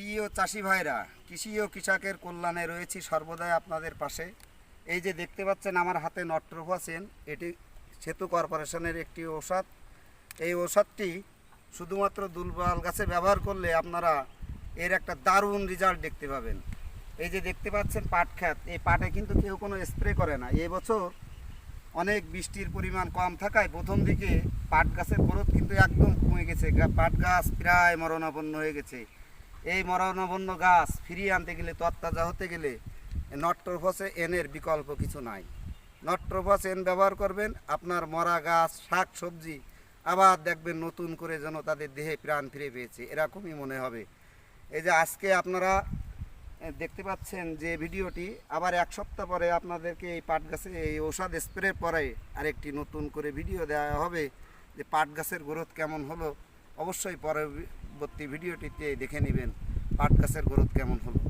প্রিয় চাষি ভাইরা, কৃষি ও কৃষকের কল্যাণে রয়েছি সর্বদাই আপনাদের পাশে। এই যে দেখতে পাচ্ছেন আমার হাতে নট্রোফাসেন, এটি সেতু কর্পোরেশনের একটি ঔষধ। এই ঔষধটি শুধুমাত্র দুর্বল গাছে ব্যবহার করলে আপনারা এর একটা দারুণ রেজাল্ট দেখতে পাবেন। এই যে দেখতে পাচ্ছেন পাট ক্ষেত, এই পাটে কিন্তু কেউ কোনো স্প্রে করে না। এই বছর অনেক বৃষ্টির পরিমাণ কম থাকায় প্রথম দিকে পাট গাছের গ্রোথ কিন্তু একদম কমে গেছে। পাট গাছ প্রায় মরণাপন্ন হয়ে গেছে। এই মরণাপন্ন গাছ ফিরিয়ে আনতে গেলে, তরতাজা হতে গেলে নট্রোফস এর বিকল্প কিছু নাই। নট্রোফস ব্যবহার করবেন, আপনার মরা গাছ, শাক সবজি আবার দেখবেন নতুন করে যেন তাদের দেহে প্রাণ ফিরে পেয়েছে, এরকমই মনে হবে। এই যে আজকে আপনারা দেখতে পাচ্ছেন যে ভিডিওটি, আবার এক সপ্তাহ পরে আপনাদেরকে এই পাট গাছে এই ঔষধ স্প্রে পরে আরেকটি নতুন করে ভিডিও দেওয়া হবে যে পাট গাছের গ্রোথ কেমন হলো। অবশ্যই পরবর্তী ভিডিওটিতে দেখে নেবেন পাট গাছের গ্রোথ কেমন হলো।